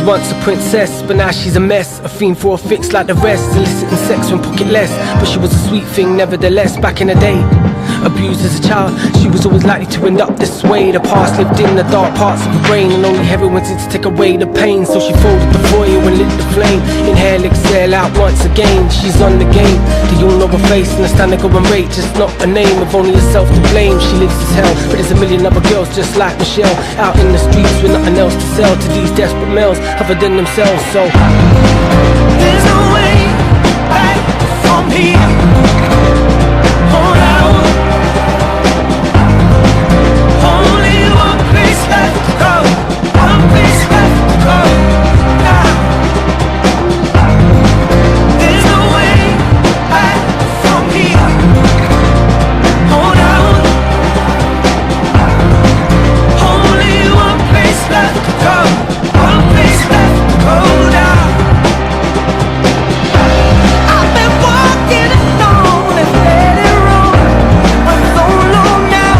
once a princess, but now she's a mess. A fiend for a fix like the rest, eliciting sex when pocketless. But she was a sweet thing nevertheless. Back in the day, abused as a child, she was always likely to end up this way. The past lived in the dark parts of her brain, and only heroin seemed to take away the pain. So she folded the foil and lit the flame. Inhale, exhale out once again. She's on the game. Do you know her face and the stand go and rate? Just not a name, of only herself to blame. She lives as hell, but there's a million other girls just like Michelle, out in the streets with nothing else to sell to these desperate males other than themselves. So there's no way back from here. Hold out. Only one place left to go. One place left to go. Now there's no way back from here. Hold out. Only one place left to go. One place left to go now. I've been walking alone and let it roll for so long now.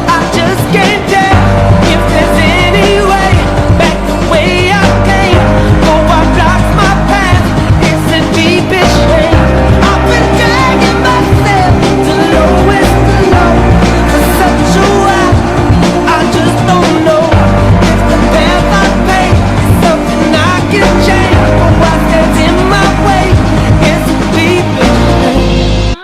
I just can't tell if there's any way back the way I came. Oh, I've lost my path, it's the deepest shame. I've been dragging myself to lowest low for such a while. I just don't know if the path I take is something I can change, or what stands in my way is the deepest shame.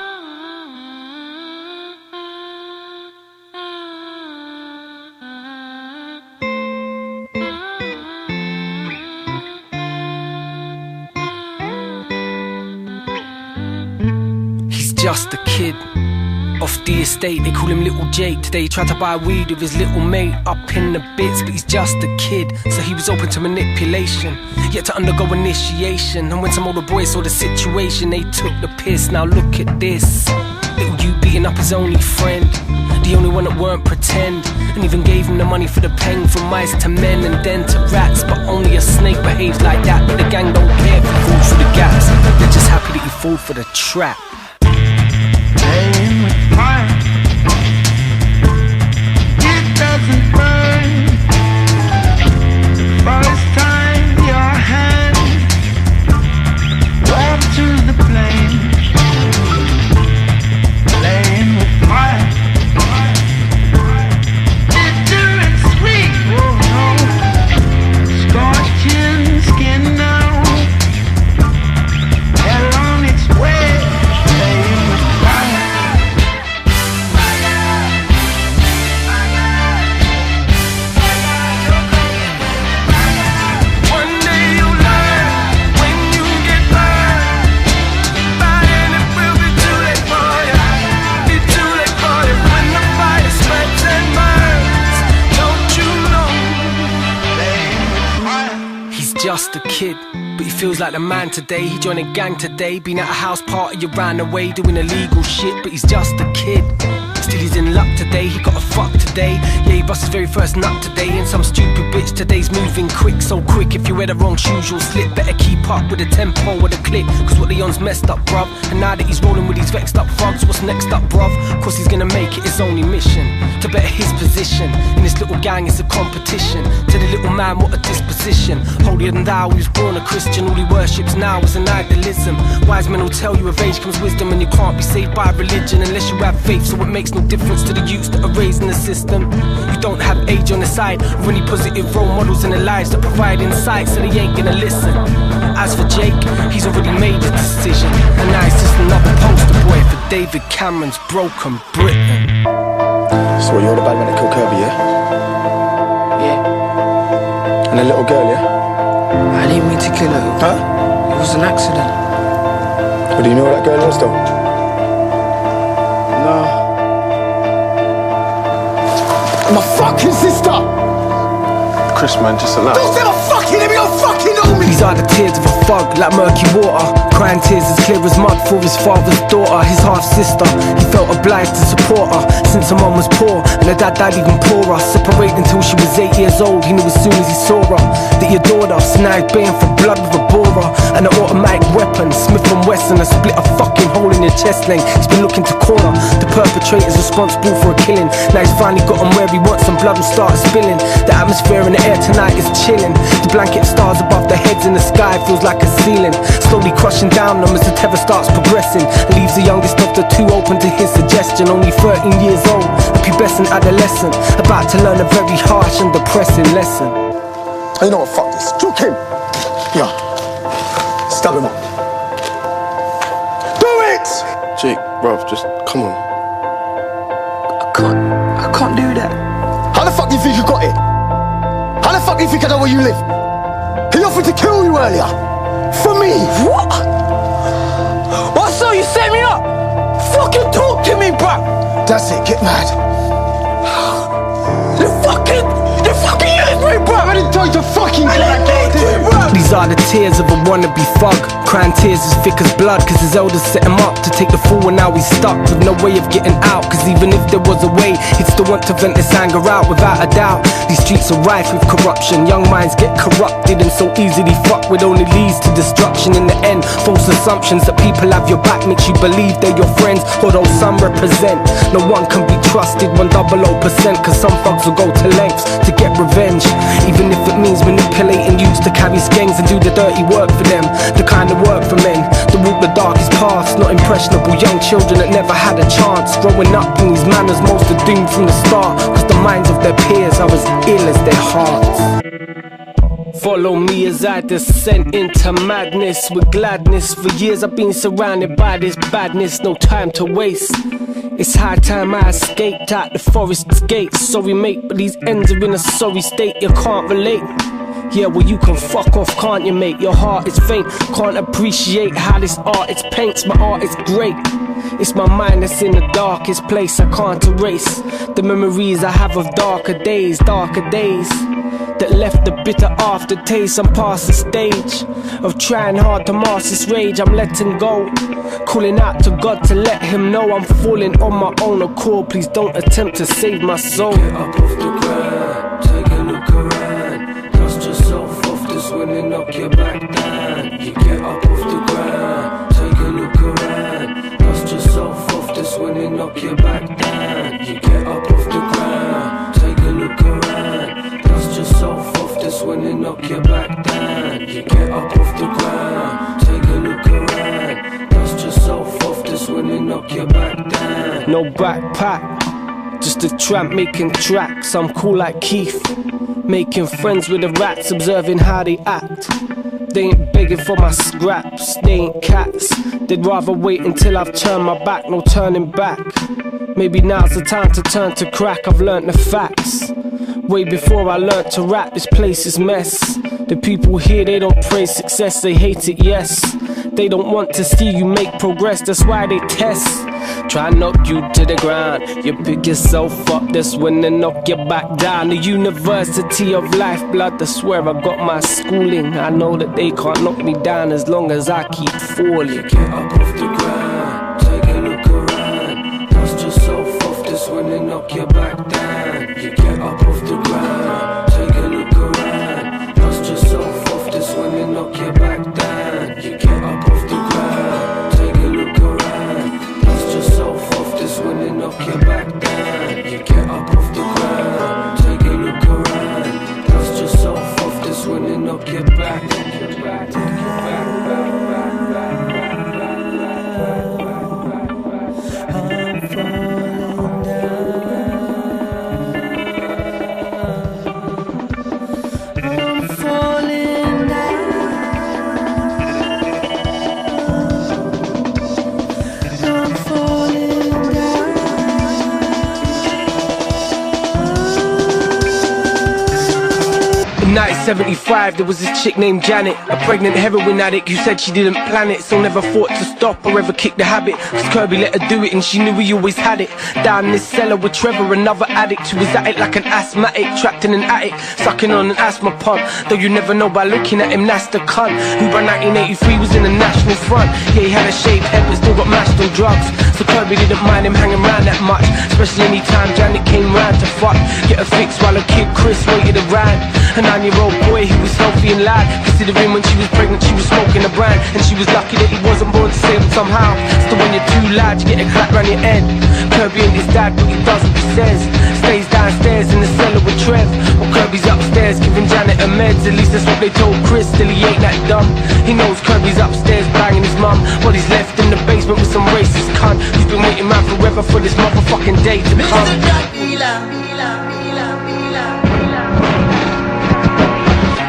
he's just a kid off the estate, they call him Little Jake. Today he tried to buy weed with his little mate, up in the bits, but he's just a kid. So he was open to manipulation, yet to undergo initiation. And when some older boys saw the situation, they took the piss. Now look at this, little you beating up his only friend, the only one that weren't pretend, and even gave him the money for the pen. From mice to men and then to rats, but only a snake behaves like that. But the gang don't care if he falls through the gaps, they're just happy that he fall for the trap. Playing with fire, it doesn't burn. First time your hand warmed to the flame. Playing with fire, bitter and sweet. Oh no, scorching skin now. Hell on its way. Playing with fire. One day you'll learn when you get burned. By then it will be too late for you. Be too late for you when the fire spreads and burns. Don't you know? Playing with fire. He's just a kid, but he feels like the man today. He joined a gang today, been at a house party, you ran away, doing illegal shit, but he's just a kid. Still he's in luck today, he got a fuck today. Yeah, he bust his very first nut today, and some stupid bitch today's moving quick. So quick, if you wear the wrong shoes you'll slip. Better keep up with the tempo or the click, cause what the on's messed up, bruv. And now that he's rolling with these vexed up thugs, what's next up, bruv? Cause he's gonna make it his only mission to better his position. In this little gang it's a competition. To the little man, what a disposition. Holier than thou, he was born a Christian. All he worships now is an idolism. Wise men will tell you of age comes wisdom, and you can't be saved by religion unless you have faith. So it makes no difference to the youths that are raised in the system. You don't have age on the side of any positive role models in their lives that provide insight, so they ain't gonna listen. As for Jake, he's already made a decision, and now he's just another poster boy for David Cameron's Broken Britain. So you're the bad man that killed Kirby, yeah? Yeah. And the little girl, yeah? I didn't mean to kill her. Huh? It was an accident. But do you know who that girl was though? No. My fucking sister! Chris, man, just allow. Don't say my fucking name, you don't fucking know me! These are the tears of a thug, like murky water. Crying tears as clear as mud for his father's daughter, his half-sister. He felt obliged to support her, since her mum was poor, and her dad died even poorer. Separated until she was 8 years old, he knew as soon as he saw her that he adored her. So now he's baying for blood with a borer and an automatic weapon. Smith & Wesson has split a fucking hole in your chest length. He's been looking to corner the perpetrators responsible for a killing. Now he's finally got him where he wants, and blood will start spilling. The atmosphere in the air tonight is chilling. The blanket stars above their heads in the sky feels like a ceiling, slowly crushing down them as the tether starts progressing. Leaves the youngest of the two open to his suggestion. Only 13 years old, a pubescent adolescent, about to learn a very harsh and depressing lesson. You know what, fuck this. Choke him. Yeah. Stab him up. Do it! Jake, bruv, just come on. I can't do that. How the fuck do you think you got it? How the fuck do you think I know where you live? He offered to kill you earlier. For me. What? What, so you set me up? Fucking talk to me, bruh. That's it, get mad. You fucking used me, bruh. I didn't tell you to fucking I get that didn't need goddamn. you, bruh. These are the tears of a wannabe thug, crying tears as thick as blood, cause his elders set him up to take the fall, and now he's stuck with no way of getting out. Cause even if there was a way, he'd still want to vent his anger out without a doubt. These streets are rife with corruption, young minds get corrupted and so easily fucked with, only leads to destruction in the end. False assumptions that people have your back makes you believe they're your friends, although some represent. No one can be trusted 100%, cause some thugs will go to lengths to get revenge, even if it means manipulating youths to carry skanks and do the dirty work for them. The kind of work for men that walk the darkest paths, not impressionable young children that never had a chance. Growing up in these manners, most are doomed from the start, cause the minds of their peers are as ill as their hearts. Follow me as I descend into madness with gladness. For years I've been surrounded by this badness, no time to waste. It's high time I escaped out the forest's gates. Sorry mate, but these ends are in a sorry state, you can't relate. Yeah, well you can fuck off, can't you mate? Your heart is faint, can't appreciate how this art it paints. My art is great, it's my mind that's in the darkest place. I can't erase the memories I have of darker days that left the bitter aftertaste. I'm past the stage of trying hard to master this rage. I'm letting go, calling out to God to let him know I'm falling on my own accord. Please don't attempt to save my soul. Get up off the ground, take a look around, dust yourself off this when they knock you back down. You get up off the ground, take a look around, dust yourself off this when they knock you back down. You get up off the ground, take a look around, dust yourself off this when they knock you back down. You get up off the ground, take a look around, dust yourself off this when they knock you back down. No backpack, just a tramp making tracks. I'm cool like Keith, making friends with the rats, observing how they act. They ain't begging for my scraps, they ain't cats. They'd rather wait until I've turned my back, no turning back. Maybe now's the time to turn to crack, I've learnt the facts. Way before I learnt to rap, this place is mess. The people here, they don't praise success, they hate it, yes. They don't want to see you make progress, that's why they test. Try knock you to the ground, you pick yourself up, that's when they knock you back down. The University of Life, blood, I swear I got my schooling. I know that they can't knock me down as long as I keep falling. Get up off the ground, take a look around, dust yourself off, this when they knock you back down. You get up off the ground, take a look around, dust yourself off, this when they knock you back down. You get up off the ground, take a look around, dust yourself off, this when they knock you back down. You get up off the ground, take a look around, dust yourself off, this when they knock you back. 1975, there was this chick named Janet, a pregnant heroin addict who said she didn't plan it, so never thought to stop or ever kick the habit. Cause Kirby let her do it and she knew he always had it. Down in this cellar with Trevor, another addict who was at it like an asthmatic, trapped in an attic, sucking on an asthma pump. Though you never know by looking at him, that's the cunt who by 1983 was in the National Front. Yeah, he had a shaved head but still got mashed on drugs, so Kirby didn't mind him hanging around that much, especially anytime Janet came round to fuck, get her fix while her kid Chris waited around. A 9-year-old boy who was healthy and loud, considering when she was pregnant she was smoking a brand, and she was lucky that he wasn't born disabled somehow. Still when you're too loud you get a clap round your head. Kirby ain't his dad but he does what he says, stays downstairs in the cellar with Trev, while Kirby's upstairs giving Janet her meds. At least that's what they told Chris, still he ain't that dumb. He knows Kirby's upstairs banging his mum, while he's left in the basement with some racist cunt who's been waiting around forever for this motherfucking day to come. Mr. Drug Dealer.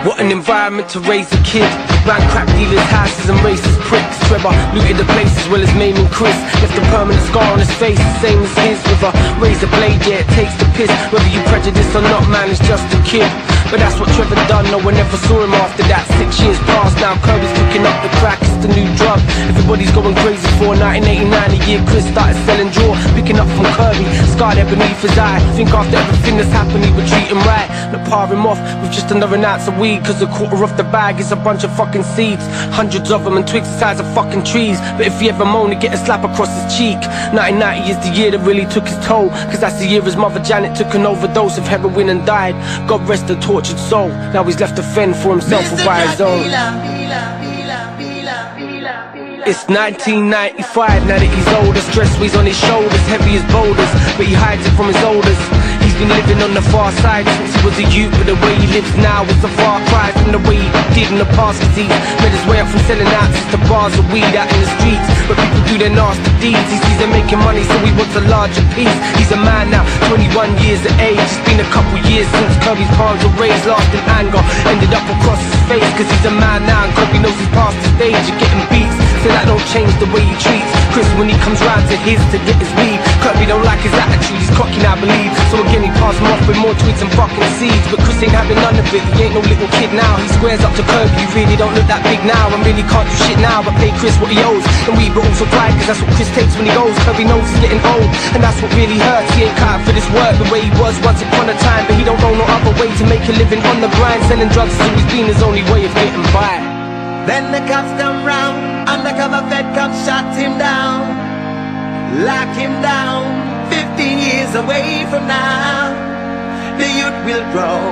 What an environment to raise a kid. Ran crack dealers' houses and racist pricks. Trevor looted the place as well as maiming Chris. Left a permanent scar on his face, the same as his. With a razor blade, yeah, it takes the piss. Whether you prejudice or not, man, it's just a kid. But that's what Trevor done, no one ever saw him after that. 6 years passed, now Kirby's picking up the crack, it's the new drug. Everybody's going crazy for 1989, the year Chris started selling draw. Picking up from Kirby, scarred there beneath his eye. Think after everything that's happened he would treat him right, not par him off with just another ounce of weed. Cause a quarter of the bag is a bunch of fucking seeds, hundreds of them and twigs the size of fucking trees. But if he ever moaned he'd get a slap across his cheek. 1990 is the year that really took his toll, cause that's the year his mother Janet took an overdose of heroin and died. God rest her tortured soul, now he's left to fend for himself or by his own. It's 1995, now that he's older, stress weighs on his shoulders, heavy as boulders, but he hides it from his elders. He's been living on the far side since he was a youth, but the way he lives now is a far cry from the way he did in the past. Cause he's made his way up from selling ounces to bars of weed out in the streets, but people do their nasty deeds. He sees them making money, so he wants a larger piece. He's a man now, 21 years of age. It's been a couple years since Kirby's palms were raised, lost in anger, ended up across his face. Cause he's a man now and Kirby knows he's past the stage of getting beats, so that don't change the way he treats Chris when he comes round to his to get his weed. Kirby don't like his attitude, he's cocky now, I believe, so again he passed him off with more tweets and fucking seeds. But Chris ain't having none of it, he ain't no little kid now. He squares up to Kirby, you really don't look that big now, and really can't do shit now but pay Chris what he owes. And we but also pride, cause that's what Chris takes when he goes. Kirby knows he's getting old, and that's what really hurts. He ain't cut out for this work the way he was once upon a time, but he don't know no other way to make a living on the grind. Selling drugs has always been his only way of getting by. Then the cops come round, undercover Fed cops shot him down, lock him down. 15 years away from now, the youth will grow,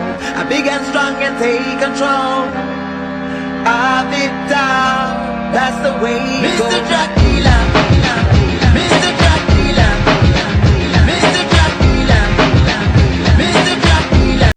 big and strong and take control of it all. That's the way it goes. Mr. Drug Dealer, Mr.